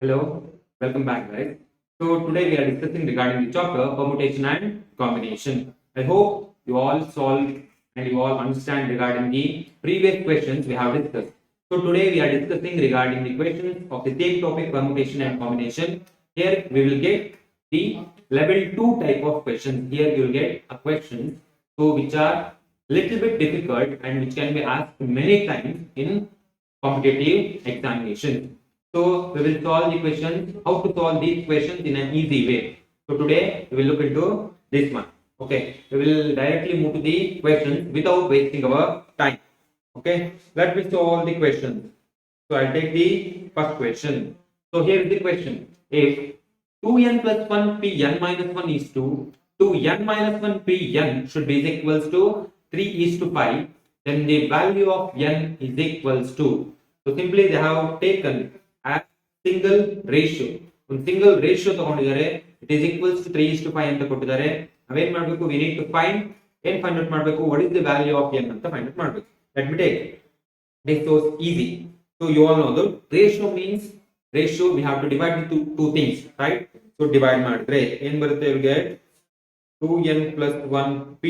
Hello, welcome back, guys. So today we are discussing regarding the chapter permutation and combination. I hope you all solve and you all understand regarding the previous questions we have discussed. So today we are discussing regarding the questions of the same topic permutation and combination. Here we will get the level 2 type of questions. Here you will get a questions which are little bit difficult and which can be asked many times in competitive examination. So we will solve the questions, how to solve these questions in an easy way. So today we will look into this one. Okay, we will directly move to the questions without wasting our time. Okay, let me solve the questions. So I'll take the first question. So here is the question. If 2n plus 1 pn minus 1 is to 2n minus 1 pn should be equals to 3 is to 5, then the value of n is equals to. So simply they have taken a single ratio. ಒಂದು single ratio ತಗೊಂಡಿದ್ದಾರೆ. It is equals to 3 is to 5 ಅಂತ ಕೊಟ್ಟಿದ್ದಾರೆ. ನಾವೇನ್ ಮಾಡಬೇಕು? We need to find n find out ಮಾಡಬೇಕು. What is the value of n ಅಂತ find out ಮಾಡಬೇಕು. Let me take. This is so easy. So you all know the ratio means ratio we have to divide into two things, right? So divide ಮಾಡಿದ್ರೆ ಏನು ಬರುತ್ತೆ? You get 2n plus 1p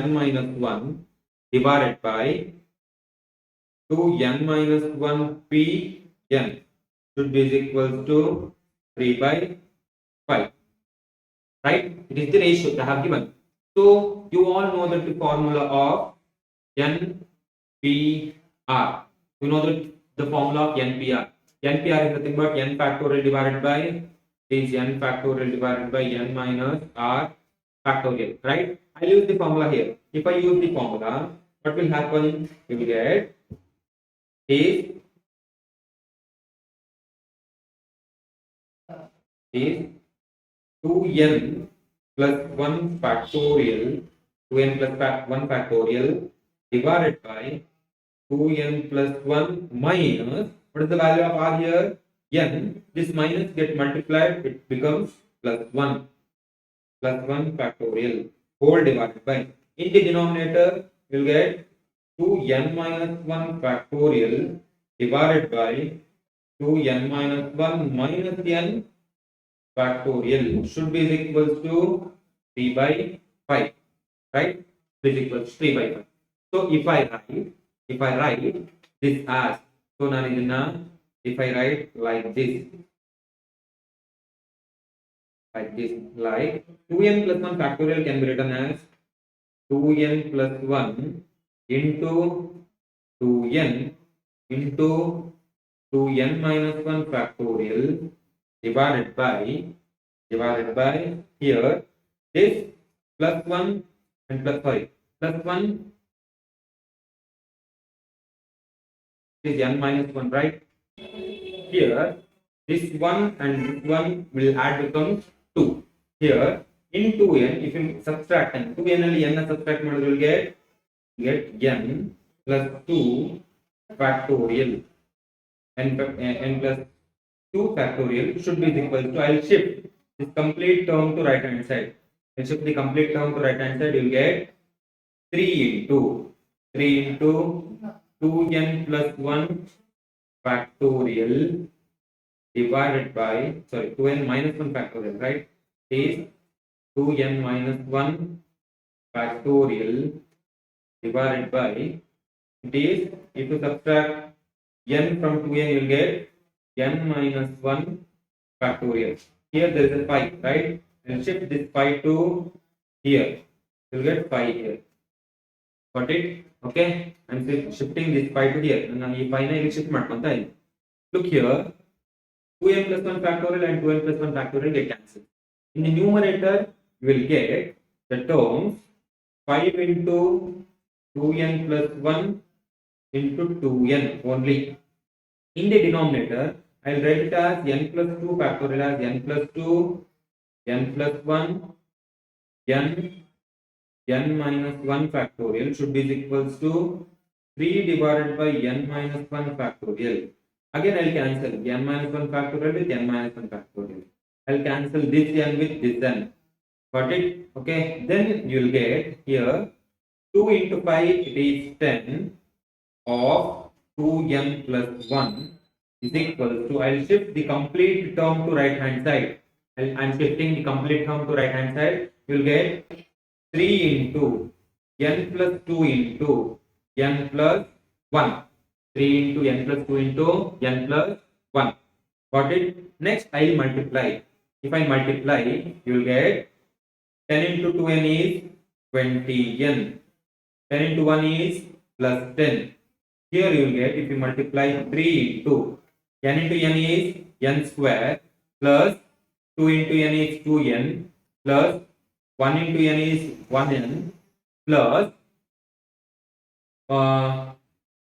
n minus 1 divided by 2n minus 1p n should be equal to 3 by 5, right? It is the ratio I have given. So you all know that the formula of NPR. You know the formula of NPR. NPR is nothing but n factorial divided by is n factorial divided by n minus r factorial, right? I'll use the formula here. If I use the formula, what will happen? You will get is 2n plus 1 factorial 2n plus 1 factorial divided by 2n plus 1 minus, what is the value of r here? N. This minus get multiplied, it becomes plus 1 factorial whole divided by, in the denominator you will get 2n minus 1 factorial divided by 2n minus 1 minus n factorial should be equals to 3 by 5, right? Is equals to 3 by 5. So if I write this as, so now if I write like this, like 2n plus 1 factorial can be written as 2n plus 1 into 2n into 2n minus 1 factorial divided by here this plus 1 and plus 5 plus 1 is n minus 1, right? Here this 1 and this 1 will add becomes 2. Here in 2n, if you subtract n, 2n ಅಲ್ಲಿ n subtract ಮಾಡಿದ್ರೆ you get n plus 2 factorial n plus 2 factorial should be equal to, I'll shift this complete term to right hand side. I'll shift the complete term to right hand side. You'll get 3 into 2n plus 1 factorial divided by 2n minus 1 factorial, right? Is 2n minus 1 factorial divided by, it is, if you subtract n from 2n you'll get n minus 1 factorial. Here there is a 5, right? And shift this 5 to here, you'll get 5 here. Got it? Okay, I'm shifting this 5 to here. And now if I shift ಮಾಡ್ಕೊಂತ ಇದೆ. Look here, 2n plus 1 factorial and 2n plus 1 factorial get cancelled. In the numerator you will get the terms 5 into 2n plus 1 into 2n only. In the denominator I will write it as n plus 2 factorial as n plus 2 n plus 1 n minus 1 factorial should be equals to 3 divided by n minus 1 factorial. Again I'll cancel n minus 1 factorial with n minus 1 factorial. I'll cancel this n with this n. Got it? Okay, then you'll get here 2 into 5, it is 10 of 2n plus 1 is equal to, I'll shift the complete term to right hand side. I'm shifting the complete term to right hand side. You'll get 3 into n plus 2 into n plus 1. 3 into n plus 2 into n plus 1. Got it? Next, I'll multiply. If I multiply, you'll get 10 into 2n is 20n. 10 into 1 is plus 10. Here you will get, if you multiply 3 into n into n is n square plus 2 into n is 2n plus 1 into n is 1n plus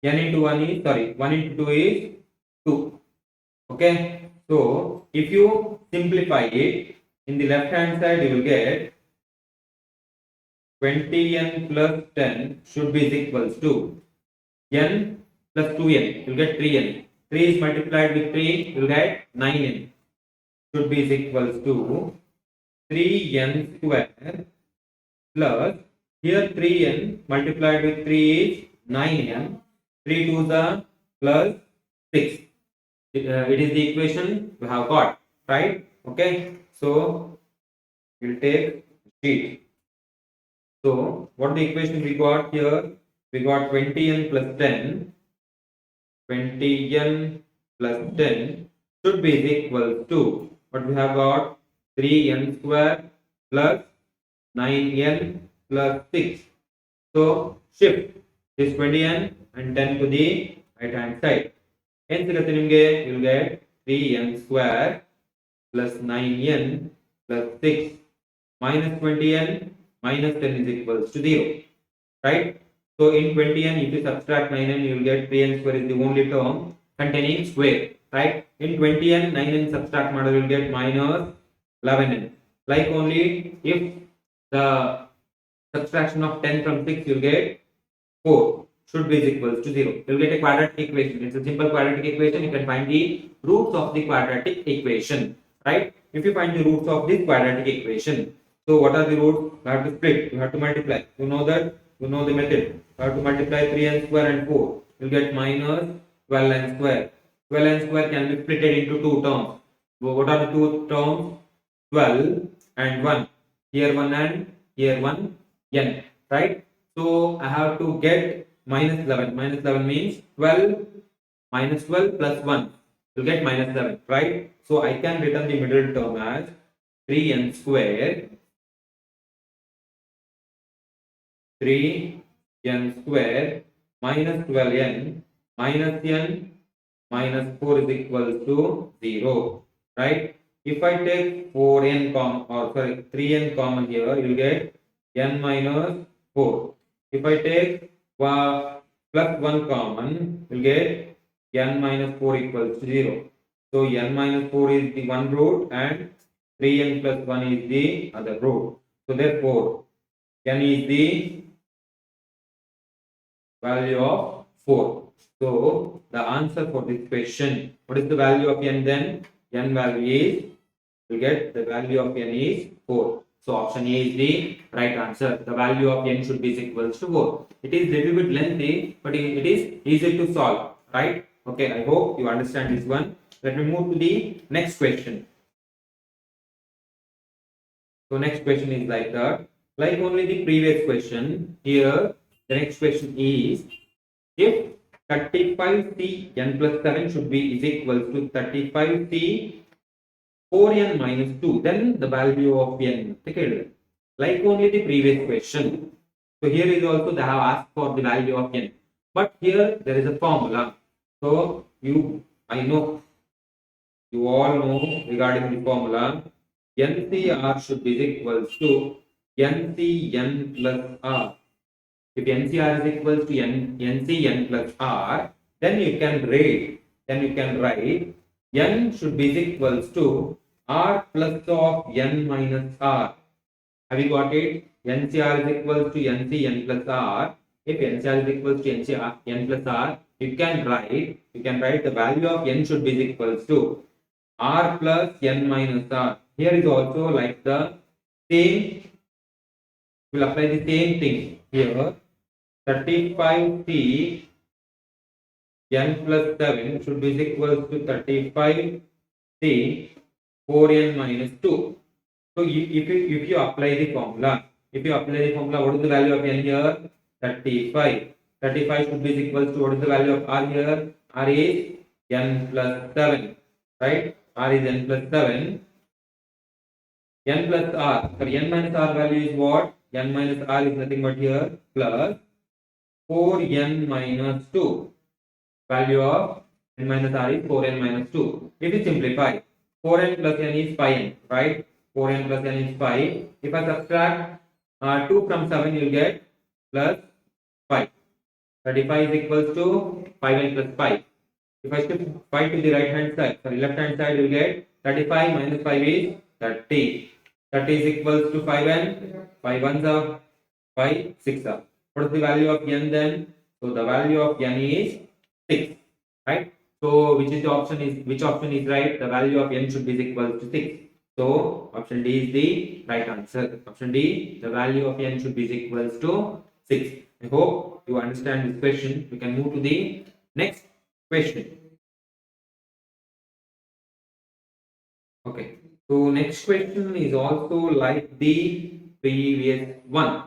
n into 1 is, sorry, 1 into 2 is 2. Okay. So if you simplify it, in the left hand side you will get 20n plus 10 should be equals to n plus 2n, you'll get 3n. 3 is multiplied with 3, you'll get 9n. Should be equals to 3n square plus, here 3n multiplied with 3 is 9n. 3 to the plus 6. It is the equation we have got, right? Okay. So we'll take sheet. So what the equation we got here? We got 20n plus 10. 20n plus 10 should be equal to what we have got, 3n square plus 9n plus 6. So shift this 20n and 10 to the right hand side. Hence you will get 3n square plus 9n plus 6 minus 20n minus 10 is equals to 0. Right? So in 20n, if you subtract 9n, you will get 3n square is the only term containing square. Right? In 20n, 9n subtract model will get minus 11n. Like only if the subtraction of 10 from 6, you will get 4 should be equals to 0. You will get a quadratic equation. It's a simple quadratic equation. You can find the roots of the quadratic equation. Right? If you find the roots of this quadratic equation, so what are the roots? You have to split. You have to multiply. You know that. You know the method. You have to multiply 3n square and 4. You will get minus 12n square. 12n square can be split into two terms. So what are the two terms? 12 and 1. Here 1 and here 1 n. Right? So I have to get minus 11. Minus 11 means 12 minus 12 plus 1. You'll get minus 11. Right? So I can written the middle term as 3n square. 3n square minus 12n minus n minus 4 is equal to 0. Right? If I take 4n common, or sorry, 3n common here, you will get n minus 4. If I take plus 1 common, you will get n minus 4 equals to 0. So n minus 4 is the one root and 3n plus 1 is the other root. So therefore, n is the value of 4. So the answer for this question, what is the value of n then? N value is, you get the value of n is 4. So option A is the right answer. The value of n should be equals to 4. It is little bit lengthy, but it is easy to solve, right? Okay, I hope you understand this one. Let me move to the next question. So next question is like that. Like only the previous question, here the next question is, if 35c n plus 7 should be is equal to 35c 4n minus 2, then the value of n. Okay, like only the previous question. So here is also they have asked for the value of n. But here there is a formula. So I know, you all know regarding the formula. NCR should be equal to NCN plus R. If NCR is equal to NCN plus R, then you can write N should be equal to R plus of N minus R. Have you got it? NCR is equal to NCN plus R. If NCR is equal to NCR N plus R, you can write the value of N should be equal to R plus N minus R. Here is also like the same, we'll apply the same thing here. 35c n plus 7 should be equal to 35. See, 4n minus 2. So if you apply the formula, what is the value of n here? 35. 35 should be equal to what is the value of r here? R is n plus 7, right? R is n plus 7. N plus r. So n minus r value is what? N minus r is nothing but here plus 4n minus 2. Value of n minus r is 4n minus 2. If you simplify, 4n plus n is 5n, right? 4n plus n is 5. If I subtract 2 from 7, you will get plus 5. 35 is equals to 5n plus 5. If I shift 5 to the right hand side, sorry, left hand side, you will get 35 minus 5 is 30. 30 is equals to 5n. 5 ones are 5, 6 are. What is the value of n then? So the value of n is 6, right? So which option is right? The value of n should be equal to 6. So option D is the right answer. Option D, the value of n should be equals to 6. I hope you understand this question. We can move to the next question. Okay. So next question is also like the previous one.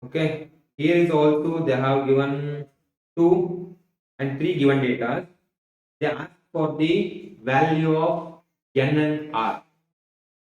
Okay. Here is also they have given 2 and 3 given data. They ask for the value of n and r.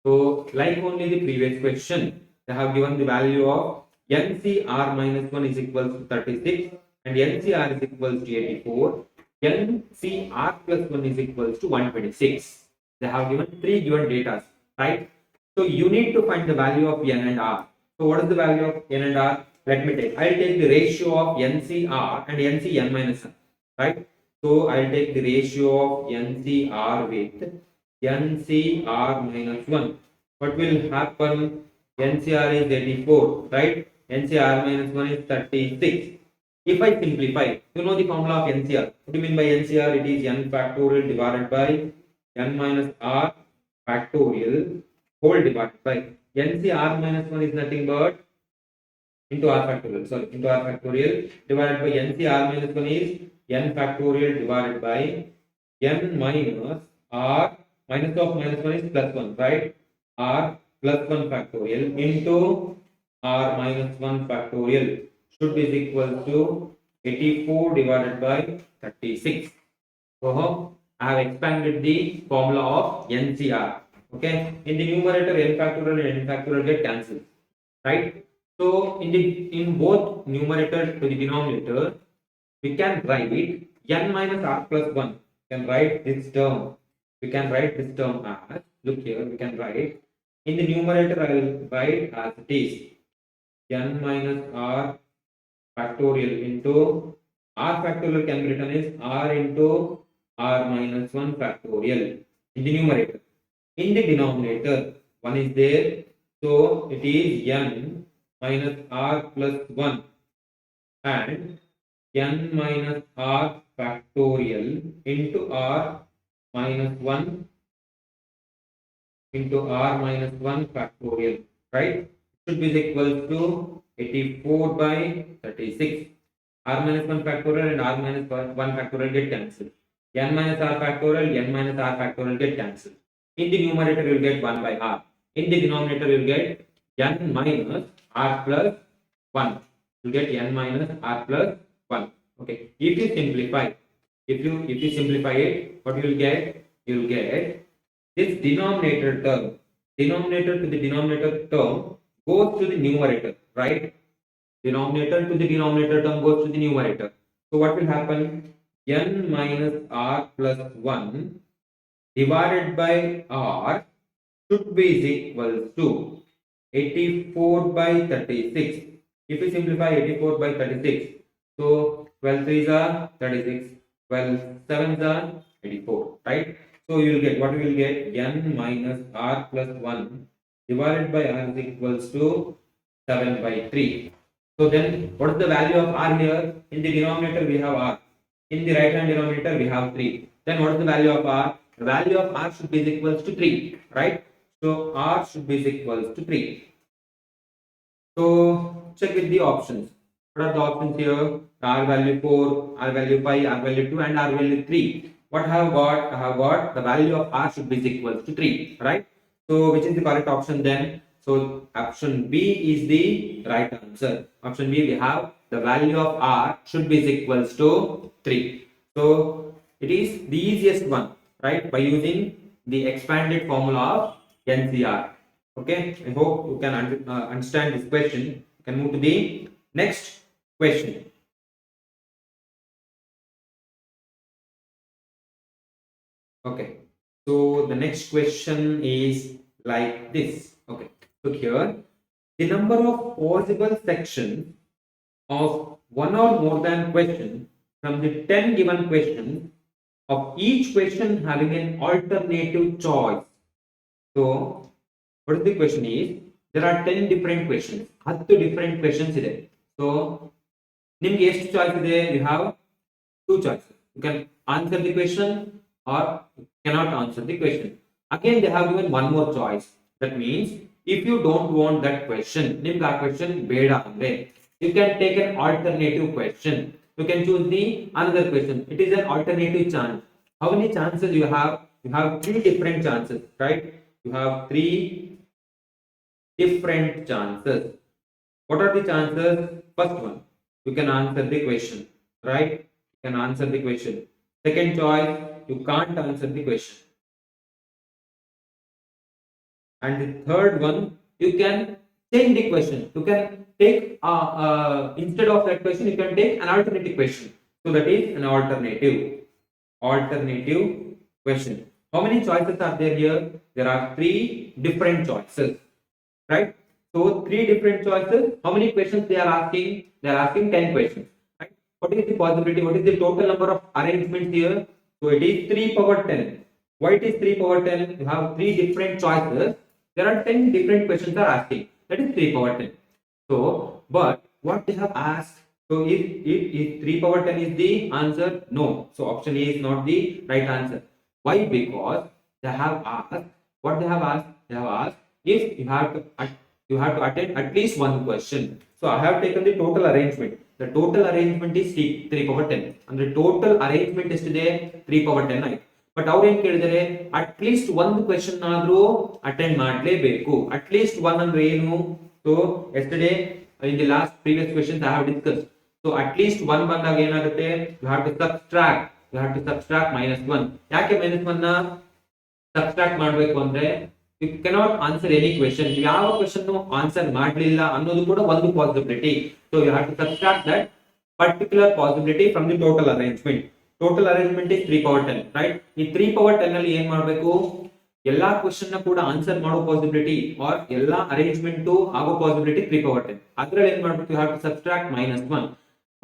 So like only the previous question, they have given the value of ncr minus 1 is equal to 36 and ncr is equal to 84. ncr plus 1 is equal to 126. They have given 3 given data, right? So you need to find the value of n and r. So what is the value of n and r? Let me take. I'll take the ratio of ncr and ncn minus 1, right? So I'll take the ratio of ncr with ncr minus 1. What will happen? ncr is 84, right? ncr minus 1 is 36. If I simplify, you know the formula of ncr. What do you mean by ncr? It is n factorial divided by n minus r factorial whole divided by ncr minus 1 is nothing but into r factorial, into r factorial divided by ncr minus 1 is n factorial divided by n minus r minus of minus 1 is plus 1, right? R plus 1 factorial into r minus 1 factorial should be equal to 84 divided by 36. So I have expanded the formula of ncr. Okay, in the numerator n factorial and n factorial get cancelled, right? So in both numerator to the denominator, we can write n minus r plus 1. We can write this term. We can write this term as, look here, we can write in the numerator. I will write as it is n minus r factorial into r factorial can be written as r into r minus 1 factorial in the numerator. In the denominator, 1 is there, so it is n minus r plus 1 and n minus r factorial into r minus 1 into r minus 1 factorial, right? It should be equal to 84 by 36. R minus 1 factorial and r minus 1 factorial get cancelled. N minus r factorial, n minus r factorial get cancelled. In the numerator, you will get 1 by r. In the denominator, you will get n minus r plus 1. You get n minus r plus 1. Okay. If you simplify, if you simplify it, what you will get? You will get this denominator term. Denominator to the denominator term goes to the numerator, right? Denominator to the denominator term goes to the numerator. So what will happen? N minus r plus 1 divided by r should be equal to 84 by 36. If we simplify 84 by 36, so 12 3s are 36, 12 7s are 84, right? So you will get, what you will get? N minus r plus 1 divided by r is equals to 7 by 3. So then what is the value of r here? In the denominator we have r. In the right hand denominator we have 3. Then what is the value of r? The value of r should be equals to 3, right? So r should be equals to 3. So check with the options. What are the options here? R value 4, R value 5, R value 2 and R value 3. What I have got? I have got the value of R should be equal to 3, right? So which is the correct option then? So option B is the right answer. Option B, we have the value of R should be equals to 3. So it is the easiest one, right? By using the expanded formula of NCR. Okay, I hope you can understand this question. You can move to the next question. Okay, so the next question is like this. Okay, so here the number of possible sections of one or more than question from the 10 given questions of each question having an alternative choice. So what is the question is, there are 10 different questions, 10 different questions ಇದೆ. So ನಿಮಗೆ ಎಷ್ಟು choice ಇದೆ? You have two choices. You can answer the question or you cannot answer the question. Again they have given one more choice. That means if you don't want that question, ನಿಮ್ಗೆ ಆ question ಬೇಡ ಅಂದ್ರೆ you can take an alternative question. You can choose the another question. It is an alternative chance. How many chances you have? You have three different chances, right? You have three different chances. What are the chances? First one, you can answer the question, right? You can answer the question. Second choice, you can't answer the question. And the third one, you can change the question. You can take instead of that question, you can take an alternative question. So that is an alternative question. How many choices are there here? There are three different choices, right? So three different choices. How many questions they are asking? They are asking 10 questions, right? What is the possibility? What is the total number of arrangements here? So it is 3 power 10. Why it is 3 power 10? You have three different choices. There are 10 different questions are asking. That is 3 power 10. So, but what they have asked? So if 3 power 10 is the answer, no. So option A is not the right answer. Why? Because they have asked, what they have asked? They have asked if you have to attend at least one question. So I have taken the total arrangement. The total arrangement is 3 power 10. And the total arrangement is today 3 power 10. Right? But ಅವ್ರು ಏನ್ ಕೇಳಿದರೆ at least ಒಂದು question ಆದ್ರೂ attend ಮಾಡಲೇಬೇಕು. At least one ಅಂದ್ರೆ ಏನು? So yesterday in the last previous questions I have discuss. So at least one ಬಂದಾಗ ಏನಾಗುತ್ತೆ? You have to subtract -1. ಯಾಕೆ -1 ನ ಸಬ್ಸ್ಟ್ರಾಕ್ಟ್ ಮಾಡಬೇಕು ಅಂದ್ರೆ you cannot answer any question. ಯಾವ ಕ್ವೆಶ್ಚನ್ ಆನ್ಸರ್ ಮಾಡಲಿಲ್ಲ ಅನ್ನೋದು ಕೂಡ ಒಂದು possibility. So you have to subtract that particular possibility from the total arrangement. Total arrangement is 3 power 10, right? ಈ 3 power 10 ಅಲ್ಲಿ ಏನ್ ಮಾಡಬೇಕು? ಎಲ್ಲಾ ಕ್ವೆಶ್ಚನ್ ನ ಕೂಡ ಆನ್ಸರ್ ಮಾಡೋ ಪಾಸಿಬಿಲಿಟಿ ಆರ್ ಎಲ್ಲಾ ಅರೇಂಜ್ಮೆಂಟ್ ಆಗೋ ಪಾಸಿಬಿಲಿಟಿ 3 power 10. ಅದ್ರಲ್ಲಿ ಏನ್ ಮಾಡಬೇಕು? You have to subtract -1.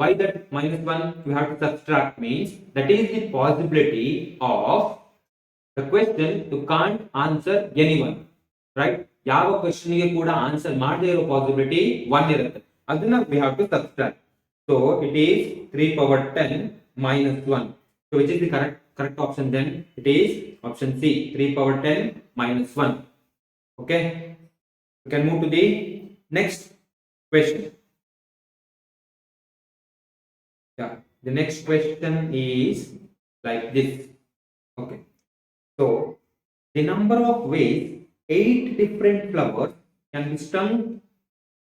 Why that -1 you have to subtract? Means that is the possibility of the question you can't answer anyone, right? ಯಾವ ಕ್ವೆಶ್ಚನ್ ಗೆ ಕೂಡ ಆನ್ಸರ್ ಮಾಡದೇ ಇರೋ ಪಾಸಿಬಿಲಿಟಿ 1 ಇರುತ್ತೆ. ಅದನ್ನ we have to subtract. So it is 3 power 10 -1. So which is the correct option then? It is option C, 3 power 10 -1. Okay, we can move to the next question. Yeah, the next question is like this. Okay, so the number of ways 8 different flowers can be strung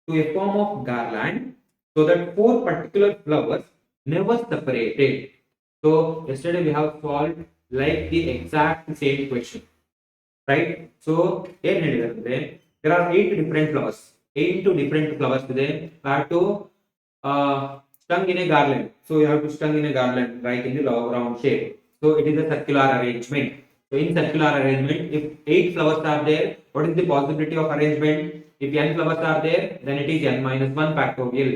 to a form of garland so that 4 particular flowers never separated. So yesterday we have solved like the exact same question, right? So here there are 8 different flowers. 8 different flowers today. We have to strung in a garland. So you have to strung in a garland right in the round shape. So it is a circular arrangement. So in circular arrangement, if 8 flowers are there, what is the possibility of arrangement? If n flowers are there, then it is n minus 1 factorial.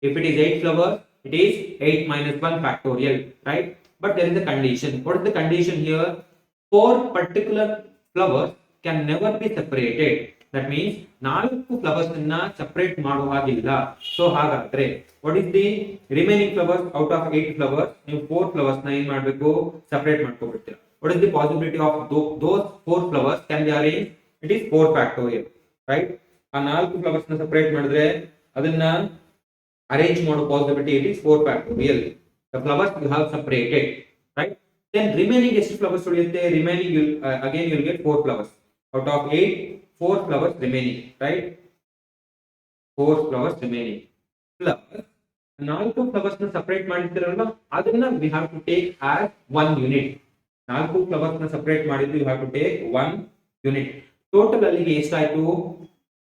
If it is 8 flowers, it is 8 minus 1 factorial, right? But there is a condition. What is the condition here? 4 particular flowers can never be separated. That means 4 flowers ಅನ್ನ separate ಮಾಡುವ ಹಾಗಿಲ್ಲ. So ಹಾಗಾದ್ರೆ what is the remaining flowers out of 8 flowers? ನೀವು 4 flowers ನ ಏನು ಮಾಡಬೇಕು? separate ಮಾಡ್ಕೊಬಿಡ್ತೀರಾ. What is the possibility of those 4 flowers can be arranged? It is 4 factorial, right? ಆ 4 flowers ನ separate ಮಾಡಿದ್ರೆ ಅದನ್ನ arrange mode possibility, it is 4 factorial. The flowers you have separated, right? Then remaining ಎಷ್ಟು flowers ಉಳಿಯುತ್ತೆ? Remaining you again you will get 4 flowers out of 8. 4 flowers remaining, right? 4 flowers remaining. Flowers, 4 flowers ನ separate ಮಾಡಿರ್ತೀರಲ್ವಾ, ಅದನ್ನ we have to take as 1 unit. 4 flowers ನ separate ಮಾಡಿದ್ದು you have to take 1 unit. Total ಅಲ್ಲಿಗೆ ಎಷ್ಟಾಯ್ತು?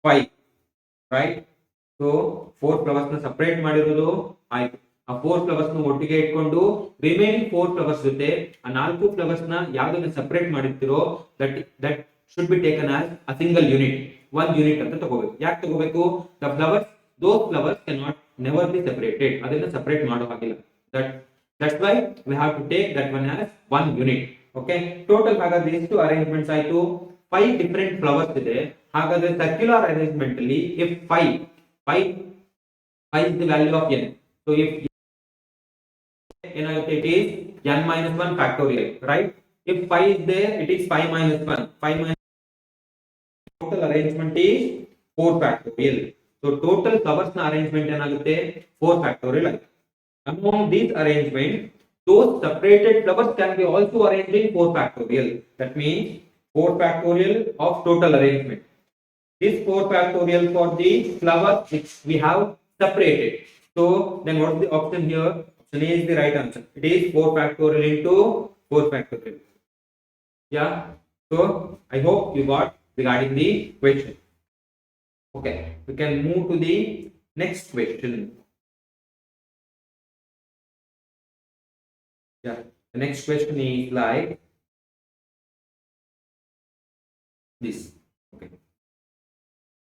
5, right? So 4 flowers ನ separate ಮಾಡಿರೋದು ಆಯ್ತು. ಆ 4 ಫ್ಲವರ್ಸ್ ನ ಒಟ್ಟಿಗೆ ಇಟ್ಕೊಂಡು ರಿಮೈನಿಂಗ್ 4 ಫ್ಲವರ್ಸ್ ಜೊತೆ ಆ 4 ಫ್ಲವರ್ಸ್ ನ ಯಾವ್ದನ್ನ ಸಪರೇಟ್ ಮಾಡಿರ್ತೀರೋ that should be taken as a single unit, 1 unit ಅಂತ ತಗೋಬೇಕು. ಯಾಕೆ ತಗೋಬೇಕು? The flowers, those flowers can not never be separated, ಅದನ್ನ ಸಪರೇಟ್ ಮಾಡೋ ಹಾಗಿಲ್ಲ. That's why we have to take that one as 1 unit. Okay, total ಹಾಗಾದ್ರೆ ಎಷ್ಟು arrangements ಆಯ್ತು? 5 ಡಿಫರೆಂಟ್ ಫ್ಲವರ್ಸ್ ಇದೆ. ಹಾಗಾದ್ರೆ ಸರ್ಕ್ಯುಲರ್ ಅರೇಂಜ್ಮೆಂಟ್ ಅಲ್ಲಿ if 5 is the value of n, so if it is n minus 1 factorial, right? If 5 is there, it is 5 minus 1. 5 minus total arrangement is 4 factorial. So total flowers na arrangement ಏನಾಗುತ್ತೆ? 4 factorial. Among these arrangement, those separated flowers can be also arranged in 4 factorial. That means 4 factorial of total arrangement. This 4 factorial for the flower which we have separated. So then what is the option here? Option A is the right answer. It is 4 factorial into 4 factorial. Yeah. So I hope you got regarding the question. Okay, we can move to the next question. Yeah, the next question is like this. Okay.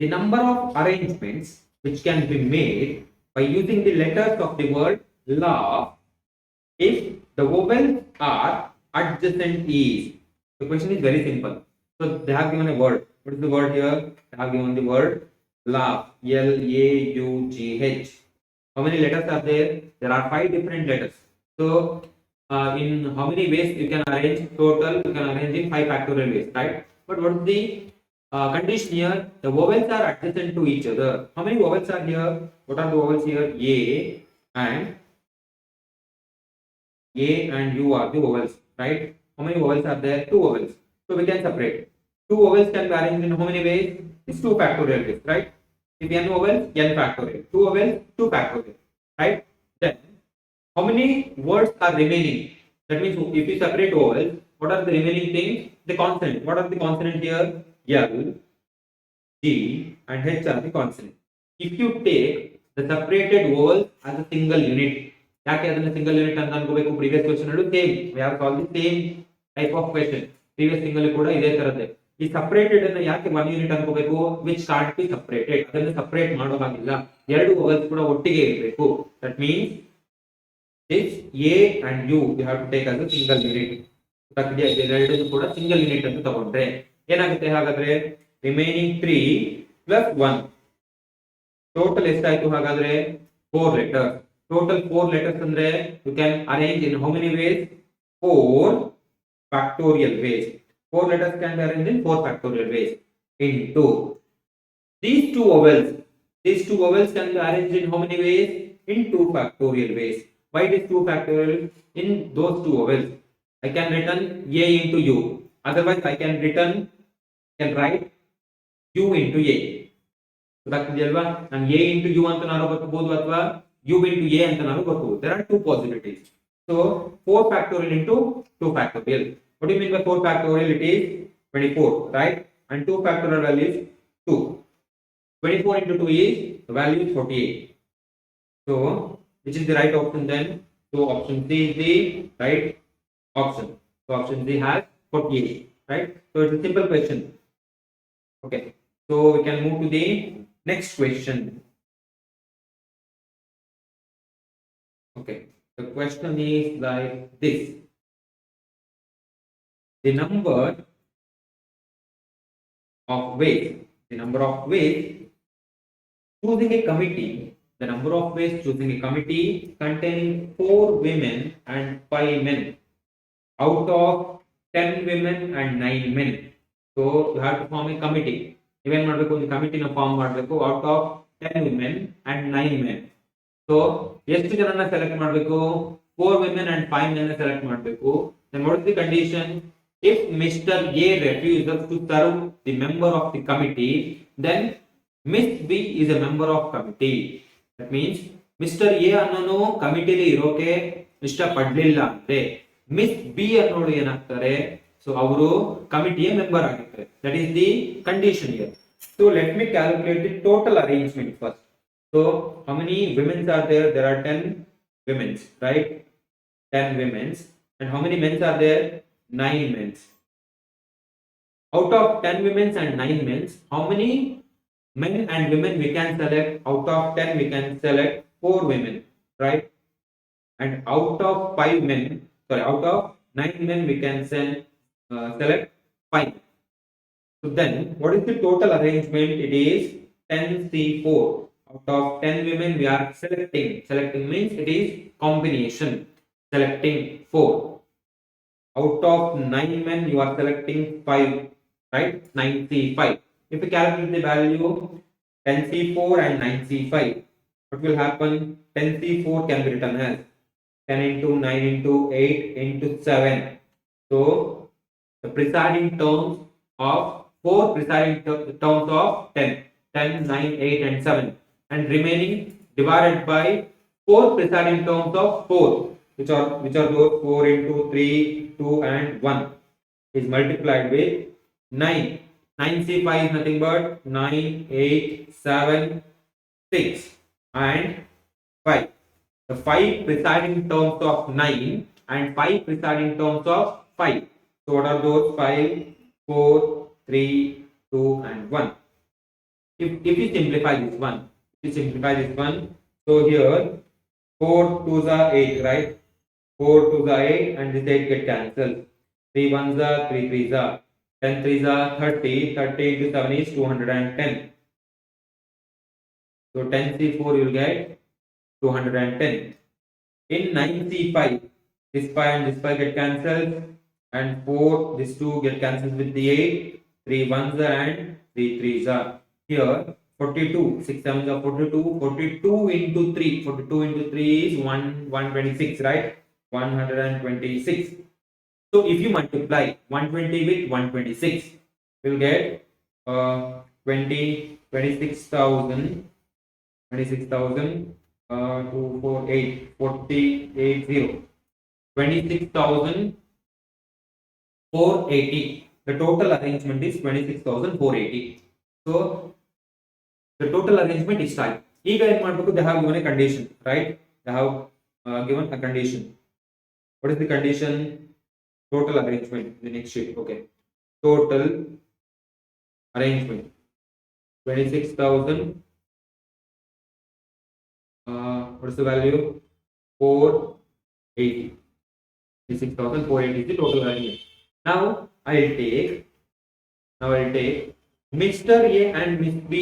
The number of arrangements which can be made by using the letters of the word love if the vowels are adjacent is. The question is very simple. So they have given a word. What is the word here? They have given the word love. L-A-U-G-H. How many letters are there? There are 5 different letters. So in how many ways you can arrange? Total you can arrange in 5 factorial ways, right? But what is the condition here? The vowels are adjacent to each other. How many vowels are here? What are the vowels here? A and U are the vowels, right? How many vowels are there? 2 vowels. So we can separate. 2 vowels can be arranged in how many ways? It's 2 factorial ways, right? If n vowels, n factorial. 2 vowels, 2 factorial, right? Then how many words are remaining? That means if you separate vowels, what are the remaining things? The consonant. What are the consonant here? L, G and H are the consonant. If you take the separated vowels as a single unit, ಯಾಕೆ ಅದನ್ನ single unit ಅಂತ ಅನ್ಕೋಬೇಕು? Previous question ಅಲ್ಲೂ same, we have solve the same type of question. Previous ತಿಂಗಳು ಕೂಡ ಇದೇ ತರದ್ದೇ. ಈ ಸಪರೇಟೆಡ್ ಅನ್ನ ಯಾಕೆ 1 ಯೂನಿಟ್ ಅನ್ಕೋಬೇಕು? ವಿಚ್ ಕಾಂಟ್ ಬಿ ಸಪರೇಟೆಡ್, ಅದನ್ನ ಸಪರೇಟ್ ಮಾಡೋ ಹಾಗಿಲ್ಲ. 2 ವವಲ್ಸ್ ಕೂಡ ಒಟ್ಟಿಗೆ ಇರಬೇಕು. That means this A and U we have to take as a single unit. ಎರಡು ಕೂಡ ಸಿಂಗಲ್ ಯೂನಿಟ್ ಅಂತ ತಗೊಂಡ್ರೆ ಏನಾಗುತ್ತೆ? ಹಾಗಾದ್ರೆ ರಿಮೈನಿಂಗ್ 3 plus 1 ಟೋಟಲ್ ಎಷ್ಟಾಯ್ತು? ಹಾಗಾದ್ರೆ 4 ಲೆಟರ್. ಟೋಟಲ್ 4 ಲೆಟರ್ಸ್ ಅಂದ್ರೆ you can arrange in how many ways? 4 factorial ways. 4 letters can be arranged in 4 factorial ways into these 2 vowels. These 2 vowels can be arranged in how many ways? In 2 factorial ways. Why it is 2 factorial? In those 2 vowels I can written A into U. Otherwise I can write U into A. ಗೊತ್ತಾಗ್ತಿದೆಯಲ್ವಾ? ನಾನು A into U ಅಂತ ನಾನು ಬರ್ಕೋಬಹುದು ಅಥವಾ U into A ಅಂತ ನಾನು ಬರ್ಕೋಬಹುದು. There are 2 possibilities. So 4 factorial into 2 factorial. What do you mean by 4 factorial? It is 24, right? And 2 factorial value is 2. 24 into 2 is the value is 48. So which is the right option then? So option C is the right option. So option C has 48, right? So it's a simple question. Okay, so we can move to the next question. Okay, the question is like this: the number of ways choosing a committee. The number of ways choosing a committee containing 4 women and 5 men out of 10 women and 9 men. So you have to form a committee. Even ಮಾಡಬೇಕು, ಒಂದು ಕಮಿಟಿನ form ಮಾಡಬೇಕು out of 10 women and 9 men. So ಎಷ್ಟು ಜನನ select ಮಾಡಬೇಕು? 4 women and 5 men select ಮಾಡಬೇಕು. Then what is the condition? If Mr. A refuses to serve the member of the committee, then Miss B is a member of committee. That means Mr. A ಅನ್ನೋನು ಕಮಿಟಿಲಿ ಇರೋಕೆ ಇಷ್ಟಪಡ್ಲಿಲ್ಲ ಅಂದ್ರೆ miss B ಅನ್ನೋರು ಏನಾಗ್ತಾರೆ? So ಅವರು ಕಮಿಟಿಯ member ಆಗಿರ್ತಾರೆ. That is the condition here. So let me calculate the total arrangement first. So how many women are there? There are 10 women, right? 10 women. And how many men are there? 9 men. Out of 10 women and 9 men, how many men and women we can select? Out of 10 we can select 4 women, right? And out of 5 men, sorry, out of 9 men we can select 5. So then what is the total arrangement? It is 10C4. Out of 10 women we are selecting. Selecting means it is combination. Selecting 4. Out of 9 men you are selecting 5, right? 9C5. If you calculate the value 10C4 and 9C5, what will happen? 10C4 can be written as 10 into 9 into 8 into 7. So the presiding terms of 4 presiding terms of 10. 10, 9, 8 and 7. And remaining divided by 4 presiding terms of 4, which are those 4 into 3, 2 and 1 is multiplied with 9. 9C5 is nothing but 9, 8, 7, 6 and 5. The 5 presiding terms of 9 and 5 presiding terms of 5. So what are those? 5, 4, 3, 2 and 1. If you simplify this one, so here 4 2s are 8, right? 4 2s are 8 and this 8 get cancelled. 3 1s are 3 3s are 10 3s are 30. 30 into 7 is 210. So 10C4 you will get 210. In 9C5, this 5 and this 5 get cancelled and 4 this 2 get cancelled with the 8. 3 1s are and 3 3s are. Here 42, 6 7s are 42. 42 into 3, 42 into 3 is 126, right? 126. So if you multiply 120 with 126, you will get 26,000. 248 480 26,480. The total arrangement is 26,480. So the total arrangement is right. ಈಗ ಏನು ಮಾಡಬೇಕು? They have given a condition, right? They have given a condition. What is the condition? Total arrangement. The next sheet. Okay. Total arrangement 26,000. What is the value? 480. 26,480 is the total arrangement. Now I'll take Mr. A and Miss B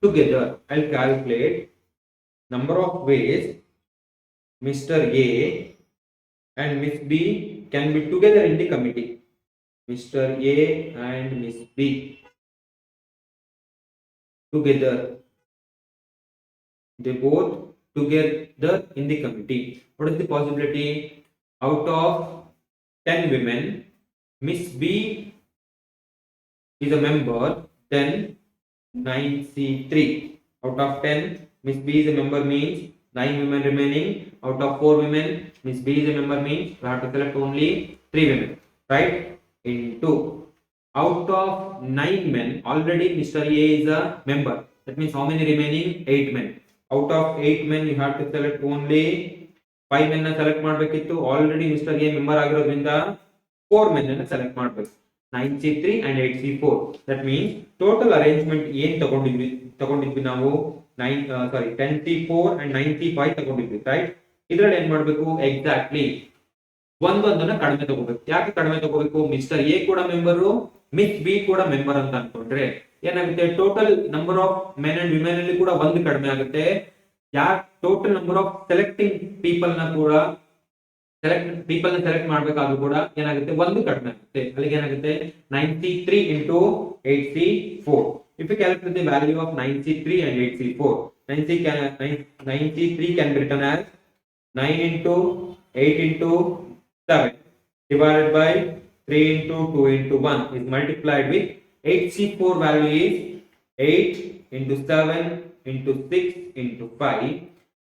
together. I'll calculate number of ways Mr. A and Miss B can be together in the committee. Mr. A and Miss B together. They both together in the committee. What is the possibility? Out of 10 women, Miss B is a member, then 9C3. Out of 10, Miss B is a member means 9 women remaining. Out of 4 women, Miss B is a member means we have to select only 3 women, right? Into out of 9 men, already Mr. A is a member. That means how many remaining? 8 men. Out of 8 men, you have to select only 5 men select ಮಾಡಬೇಕಿತ್ತು. Already Mr. A member ಆಗಿರೋದ್ರಿಂದ 4 men select ಮಾಡಬೇಕು. 9C3 and 8C4. That means total arrangement ಏನು ತಗೊಂಡಿದ್ವಿ ನಾವು 10C4 and 9C5 ತಗೊಂಡಿದ್ವಿ, right? ಇದರಲ್ಲಿ ಏನು ಮಾಡಬೇಕು? Exactly ಒಂದೊಂದನ್ನ ಕಡಿಮೆ ತಗೋಬೇಕು. ಯಾಕೆ ಕಡಿಮೆ ತಗೋಬೇಕು? ಮಿಸ್ಟರ್ ಎ ಕೂಡ ಮೆಂಬರು, ಮಿಸ್ ಬಿ ಕೂಡ ಮೆಂಬರ್ ಅಂತ ಅನ್ಕೊಂಡ್ರೆ ಏನಾಗುತ್ತೆ? Total number of men and women ಅಲ್ಲಿ ಕೂಡ ಒಂದು ಕಡಿಮೆ ಆಗುತ್ತೆ. ಯಾಕೆ? Total number of selecting people ನ ಸೆಲೆಕ್ಟ್ ಮಾಡ್ಬೇಕಾದ್ರೂ ಕೂಡ ಏನಾಗುತ್ತೆ? ಒಂದು ಕಡಿಮೆ ಆಗುತ್ತೆ. ಅಲ್ಲಿಗೆ ಏನಾಗುತ್ತೆ? 9C3 into 8C4. If you calculate the value of 9C3 and 8C4, 93 can be written as 9 into 8 into 7 divided by 3 into 2 into 1 is multiplied with 8C4 value is 8 into 7 into 6 into 5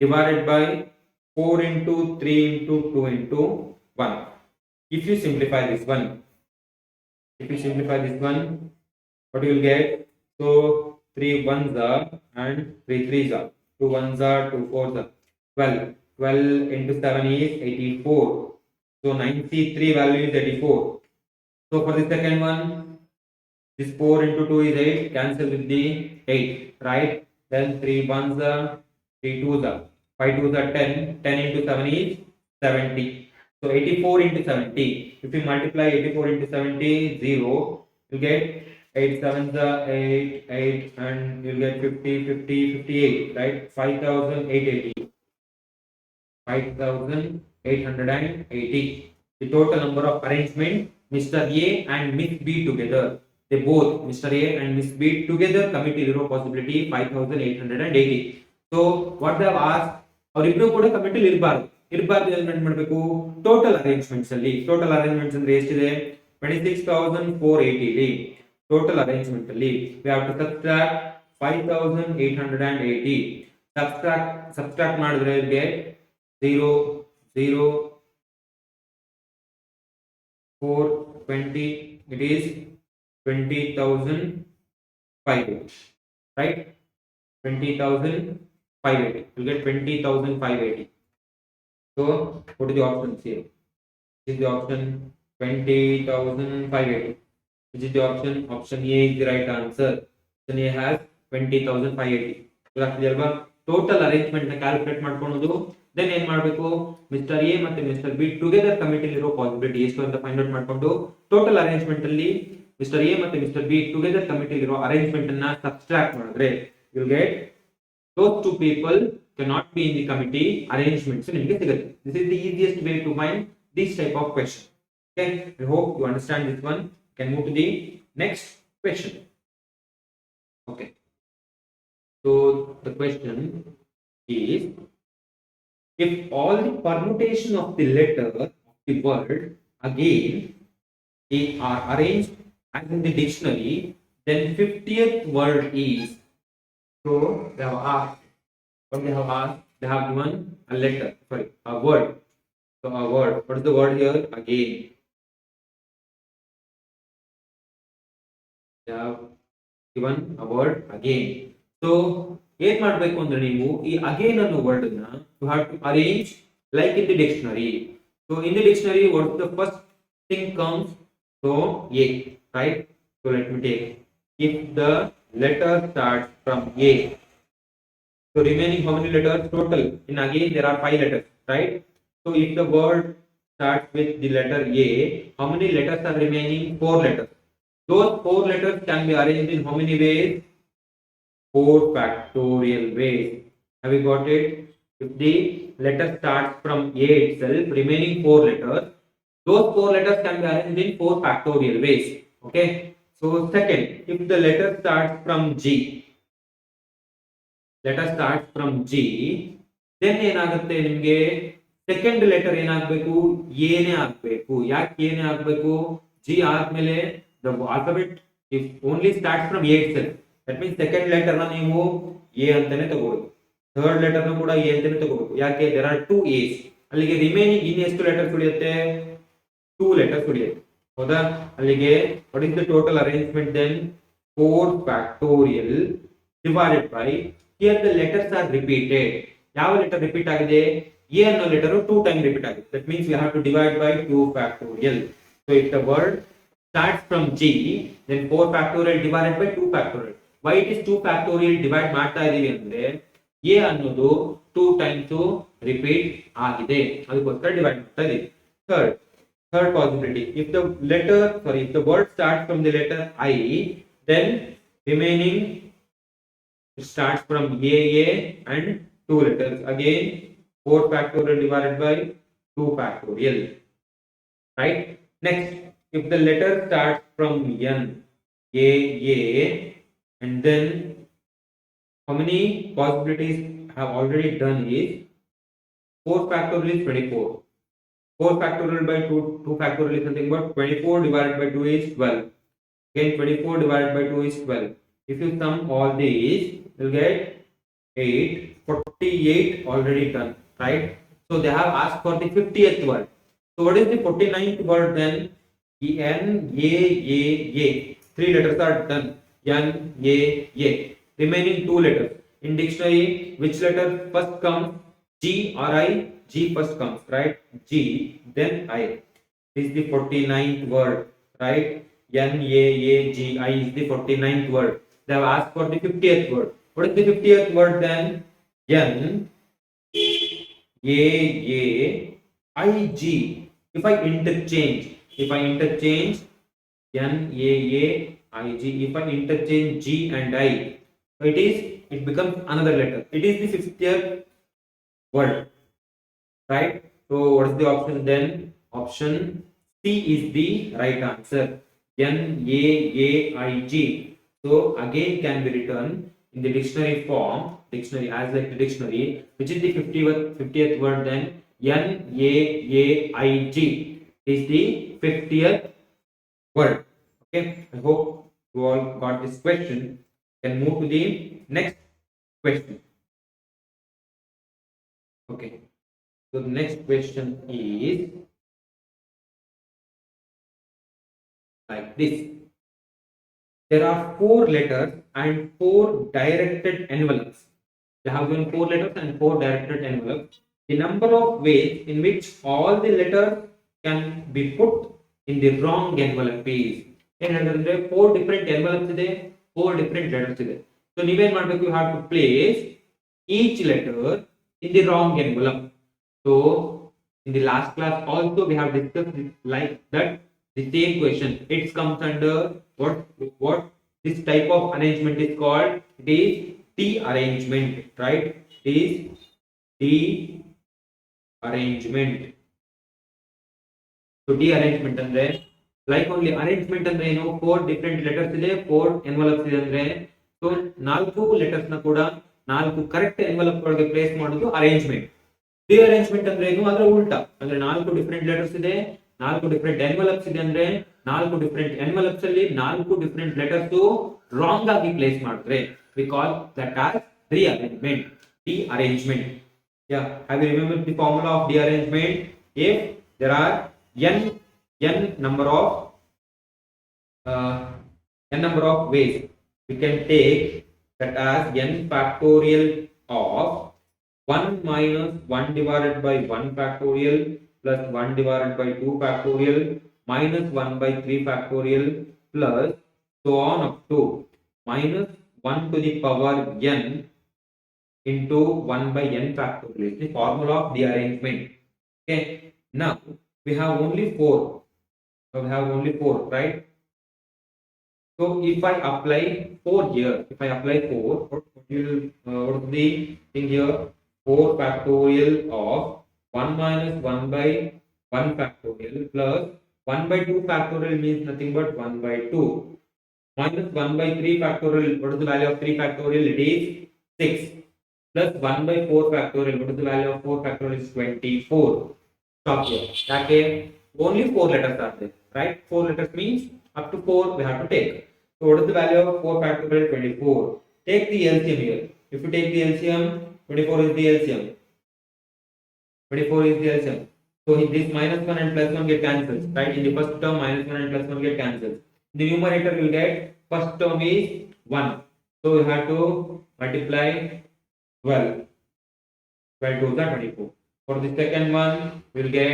divided by 4 into 3 into 2 into 1. If you simplify this one, what you will get? So 3 ones are and 3 threes are. 2 ones are, 2 fours are. 12. 12 into 7 is 84. So 93 value is 84. So for the second one, this 4 into 2 is 8. Cancel with the 8, right? Then 3 ones are, 3 twos are. 5 twos are 10. 10 into 7 is 70. So 84 into 70. If you multiply 84 into 70, 0. You get 8 sevens are 8, 8, and you get 50, 50, 58, right? 5,880. 5,880. The total number of arrangement Mr. A and Miss B together. They both, Mr. A and Miss B together commit zero possibility 5,880. So what they have asked, ಅವರಿಬ್ರು ಕೂಡ commit ಇರಬಾರ್ದು ಏನು ಮಾಡಬೇಕು total arrangements ಅಲ್ಲಿ total arrangements ಅಂದ್ರೆ ಎಷ್ಟಿದೆ 26,480 total arrangement ಅಲ್ಲಿ we have to subtract 5,880 subtract ಮಾಡಿದ್ರೆ ಇಲ್ಲಿಗೆ 0 0 4 20 it is 20,580, right? 20,580. You get 20,580. So what is the options here? This is the option 20,580. Which is the option? Option A is the right answer. Option A has 20,580. Total arrangement na calculate ಮಾಡ್ಕೊಳ್ಳೋದು. Then ಏನು ಮಾಡಬೇಕು mister A ಮತ್ತೆ mister B together commit ಇರೋ possibility ಎಷ್ಟು ಅಂತ find out ಮಾಡ್ಕೊಂಡು total arrangement ಅಲ್ಲಿ mister A ಮತ್ತೆ ಮಿಸ್ಟರ್ ಬಿ ಟುಗೆದರ್ ಕಮಿಟ್ ಇರೋ ಅರೇಂಜ್ಮೆಂಟ್ ಅನ್ನ ಸಬ್ಸ್ಟ್ರಾಕ್ಟ್ ಮಾಡಿದ್ರೆ you get those two people cannot be in the committee arrangements ನಿಮಗೆ ಸಿಗುತ್ತೆ. This is the easiest way to find this type of question. Okay, I hope you understand this one. Can move to the next question. Okay, so the question is, if all the permutation of the letter of the word again are arranged as in the dictionary, then 50th word is. So they have asked, what they have asked, they have given a letter, sorry, a word. So a word, what is the word here? Again. They have given a word again. So ಏನ್ ಮಾಡಬೇಕು ಅಂದ್ರೆ ನೀವು ಈ again ಅನ್ನೋ word ಅನ್ನ you have to arrange like in the dictionary. So in the dictionary what the first thing comes? So A, right? So let me take if the letter starts from A. So remaining how many letters total? In again there are 5 letters, right? So if the word starts with the letter A, how many letters are remaining? 4 letters. Those 4 letters can be arranged in how many ways? 4 factorial ways. Have you got it? If the letter starts from A itself, remaining 4 letters, those 4 letters can be arranged in 4 factorial ways. Okay. So second, if the letter starts from G, then ಏನಾಗುತ್ತೆ ನಿಮಗೆ second letter ಏನಾಗಬೇಕು? ಎನೇ ಆಗಬೇಕು. ಯಾಕೆ ಎನೇ ಆಗಬೇಕು? G ಆದ್ಮೇಲೆ the alphabet if only starts from A itself, that means second letter ನ ನೀವು ಎ ಅಂತಾನೆ ತಗೋಬೇಕು, ಥರ್ಡ್ ಲೆಟರ್ ನ ಕೂಡ ಎ ಅಂತಾನೆ ತಗೋಬೇಕು. ಯಾಕೆ? there are 2 A's. ಅಲ್ಲಿಗೆ ರಿಮೈನಿಂಗ್ ಇನ್ನು ಎಷ್ಟು ಲೆಟರ್ಸ್ ಉಳಿಯುತ್ತೆ? 2 ಲೆಟರ್ಸ್ ಉಳಿಯುತ್ತೆ. ಹೌದಾ? ಅಲ್ಲಿಗೆ what is the total arrangement then? 4 factorial divided by, here the letters are repeated. ಯಾವ ಲೆಟರ್ ರಿಪೀಟ್ ಆಗಿದೆ? ಎ ಅನ್ನೋ ಲೆಟರ್ 2 ಟೈಮ್ ರಿಪೀಟ್ ಆಗಿದೆ. that means we have to divide by 2 factorial. So if the word starts from G, then 4 factorial divided by 2 factorial. Why it is 2 factorial divide ಮಾಡ್ತಾ ಇದೀವಿ ಅಂದ್ರೆ A ಅನ್ನೋದು 2 times repeat ಆಗಿದೆ, ಅದಕ್ಕೋಸ್ಕರ divide ಮಾಡ್ತಾ ಇದೀವಿ. Third possibility, if the word starts from the letter I, then remaining starts from A and 2 letters. Again 4 factorial divided by 2 factorial. Right? Next, if the letter starts from N, A, and then how many possibilities I have already done is 4 factorial is 24. 4 factorial by 2 factorial is nothing but 24 divided by 2 is 12. Again 24 divided by 2 is 12. If you sum all these, you'll get 8, 48 already done, right? So they have asked for the 50th word. So what is the 49th word then? N, A. 3 letters are done. N, A. Remaining 2 letters. In dictionary, which letter first comes? G or I? G first comes, right? G, then I. This is the 49th word, right? N-A-A-G-I is the 49th word. They have asked for the 50th word. What is the 50th word then? N-A-A-I-G. If I interchange N-A-A-I-G, if I interchange G and I, it becomes another letter. It is the 50th word, right? So what is the option then? Option C is the right answer. N-A-A-I-G. So again can be written in the dictionary form, dictionary as like the dictionary, which is the 50th word then? N-A-A-I-G is the 50th word. Okay, I hope you all got this question. Can move to the next question. Okay, so the next question is like this. There are 4 letters and 4 directed envelopes. They have given 4 letters and 4 directed envelopes. The number of ways in which all the letters can be put in the wrong envelope is. ಏನಂದ್ರೆ 4 different envelopes ಇದೆ, 4 different letters ಇದೆ. So ನೀವೇನ್ ಮಾಡಬೇಕು? You have to place each letter in the wrong envelope. So in the last class also we have discussed this, like that the same question. It comes under what this type of arrangement is called? It is de-arrangement, right? It is de-arrangement. So de-arrangement ಅಂದ್ರೆ like only arrangement ಅಂದ್ರೆ ಏನು? 4 different letters ಇದೆ, 4 envelopes ಇದೆ ಅಂದ್ರೆ, so 4 letters ನ ಕೂಡ 4 correct envelope ಒಳಗೆ place ಮಾಡೋದು ಅರೇಂಜ್ಮೆಂಟ್. ಡಿಅರೇಂಜ್ಮೆಂಟ್ ಅಂದ್ರೆ ಏನು? ಅದರ ಉಲ್ಟಾ. ಅಂದ್ರೆ 4 ಡಿಫರೆಂಟ್ ಲೆಟರ್ಸ್ ಇದೆ, 4 ಡಿಫರೆಂಟ್ ಎನ್ವೆಲಪ್ಸ್ ಇದೆ ಅಂದ್ರೆ 4 ಡಿಫರೆಂಟ್ ಎನ್ವೆಲಪ್ಸ್ ಅಲ್ಲಿ 4 ಡಿಫರೆಂಟ್ ಲೆಟರ್ಸ್ ರಾಂಗ್ ಆಗಿ ಪ್ಲೇಸ್ ಮಾಡಿದ್ರೆ we call that as rearrangement, dearrangement. Yeah, have you remembered the formula of dearrangement? If there are n number of ways, we can take that as n factorial of 1 minus 1 divided by 1 factorial plus 1 divided by 2 factorial minus 1 by 3 factorial plus so on up to minus 1 to the power n into 1 by n factorial is the formula of dearrangement. Okay, now we have only 4. So we have only 4, right? So if I apply 4 here, what is the thing here? 4 factorial of 1 minus 1 by 1 factorial plus 1 by 2 factorial means nothing but 1 by 2 minus 1 by 3 factorial. What is the value of 3 factorial? It is 6 plus 1 by 4 factorial. What is the value of 4 factorial? Is 24. Stop here. Okay, only 4 letters are there, right? 4 letters means up to 4 we have to take. So what is the value of 4 factorial? 24. Take the LCM here. If you take the LCM, 24 is the LCM. 24 is the LCM. So this minus 1 and plus 1 get cancelled, right? In the first term, minus 1 and plus 1 get cancelled. In the numerator, you will get first term is 1. So you have to multiply 12. 12 to the 24. For the second one, we will get,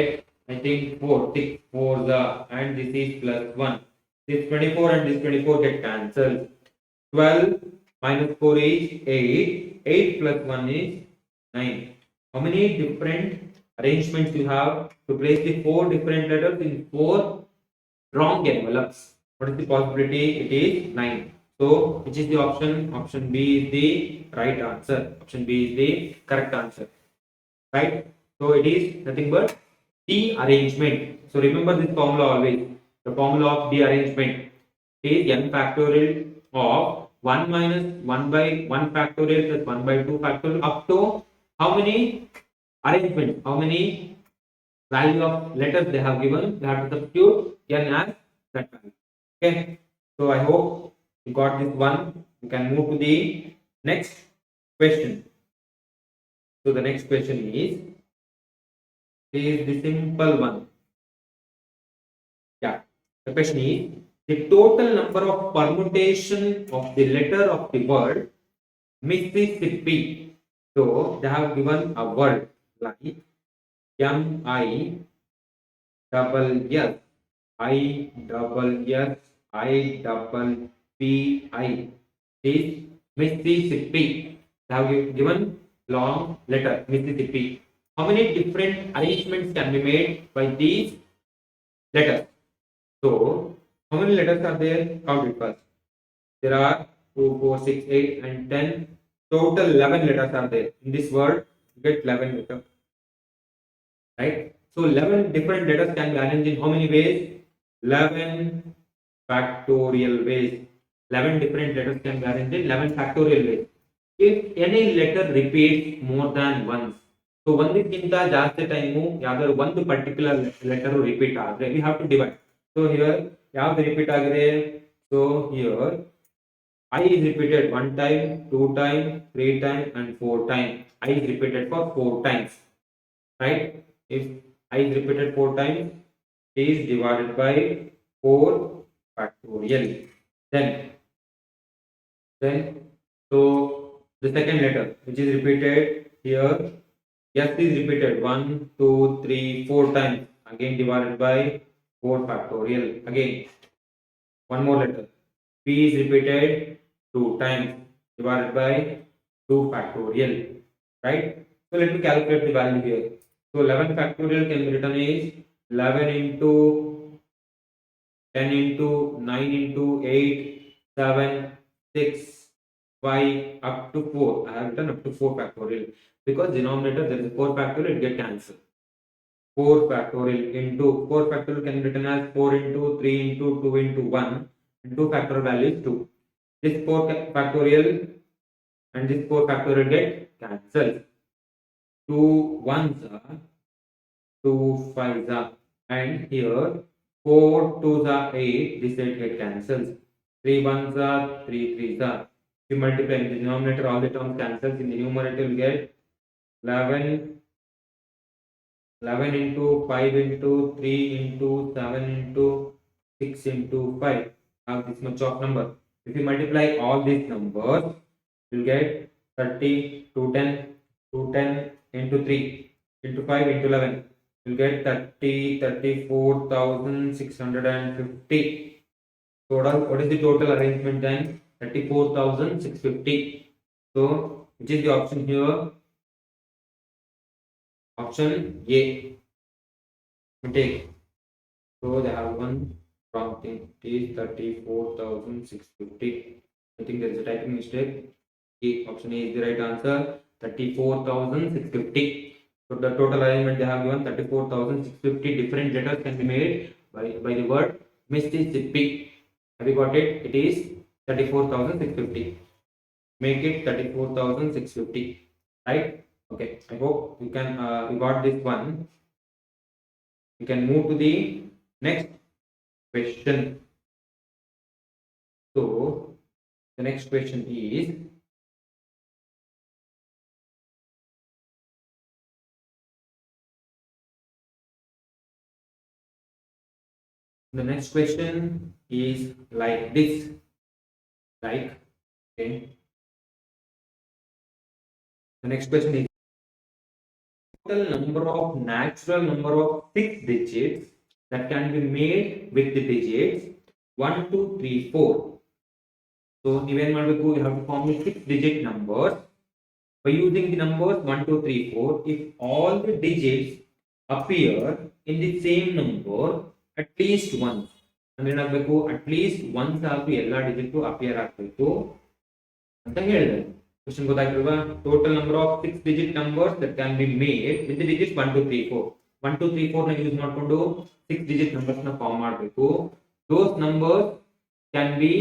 I think, 4. 6 4 the, and this is plus 1. This 24 and this 24 get cancelled. 12 minus 4 is 8. 8 plus 1 is 9. How many different arrangements you have to place the 4 different letters in 4 wrong envelopes? What is the possibility? It is 9. So which is the option? Option B is the right answer. Option B is the correct answer, right? So it is nothing but dearrangement. So remember this formula always. The formula of dearrangement is n factorial of 1 minus 1 by 1 factorial plus 1 by 2 factorial up to how many arrangements, how many value of letters they have given, they have to substitute n as that value. Okay, so I hope you got this one. You can move to the next question. So the next question is the simple one. Yeah, the question is the total number of permutation of the letter of the word Mississippi. So they have given a word like M-I double S, I double S, I double P-I is Mississippi. They have given long letter Mississippi. How many different arrangements can be made by these letters? So, how many letters are there? Count it first. There are 2, 4, 6, 8 and 10. Total 11 letters are there. In this word, you get 11 letters. Right? So, 11 different letters can be arranged in how many ways? 11 factorial ways. 11 different letters can be arranged in 11 factorial ways. If any letter repeats more than once, so ಒಂದಕ್ಕಿಂತ ಜಾಸ್ತಿ time ಯಾವ್ದಾದ್ರು ಒಂದು particular letter repeat ಆದ್ರೆ we have to divide. So here ಯಾವ್ದು repeat ಆಗಿದೆ? So here I is repeated 1 time, 2 time, 3 time and 4 time. I is repeated for 4 times. Right? If I is repeated 4 times, it is divided by 4 factorial. Then so the second letter which is repeated here, S is repeated 1, 2, 3, 4 times, again divided by 4 factorial. Again one more letter, P is repeated 2 times, divided by 2 factorial. Right? So let me calculate the value here. So 11 factorial can be written as 11 into 10 into 9 into 8, 7, 6, 5 up to 4. I have written up to 4 factorial because denominator there is 4 factorial, it get cancelled. 4 factorial into 4 factorial can be written as 4 into 3 into 2 into 1 and 2 factorial value is 2. This 4 factorial and this 4 factorial get cancelled. 2 ones are 2 5s are, and here 4 2s are 8, this 8 get cancelled. 3 ones are 3 3s are. If you multiply in the denominator, all the terms cancels. In the numerator, you get 11 into 5 into 3 into 7 into 6 into 5. Have this much of number. If you multiply all these numbers, you get 30, 210 into 3 into 5 into 11. You get 34,650. Total, what is the total arrangement then? 34,650. So, which is the option here? Option A. Take. So, they have one wrong thing. It is 34,650. I think there is a typing mistake. A. Option A is the right answer. 34,650. So, the total arrangement they have given 34,650 different letters can be made by the word Mississippi. Have you got it? It is 34,650. Make it 34,650. Right? Okay. I hope you can you got this one. You can move to the next question. So the next question is like this. Like, okay. The next question is total number of natural number of 6 digits that can be made with the digits 1, 2, 3, 4. So even you have to form 6 digit numbers by using the numbers 1, 2, 3, 4. If all the digits appear in the same number at least once, ಅಂದ್ರೆ ಏನಾಗಬೇಕು at least once ಆದ್ರೂ ಎಲ್ಲಾ digit appear ಆಗಬೇಕು ಅಂತ ಹೇಳಿದ್ದಾರೆ. Question ಗೊತ್ತಾಗಿಲ್ವಾ? Total number of 6 digit numbers that can be made with the digit 1, 2, 3, 4. 1, 2, 3, 4 ನ use ಮಾಡಿಕೊಂಡು 6 ಡಿಜಿಟ್ ನಂಬರ್ಸ್ ನ ಫಾರ್ಮ್ ಮಾಡಬೇಕು. ದೋಸ್ numbers can be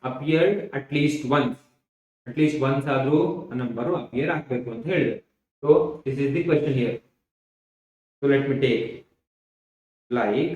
appeared at least once. At least once ಆದ್ರೂ a number appear ಆಗಬೇಕು ಅಂತ ಹೇಳಿದೆ. So this is the question here. So let me take like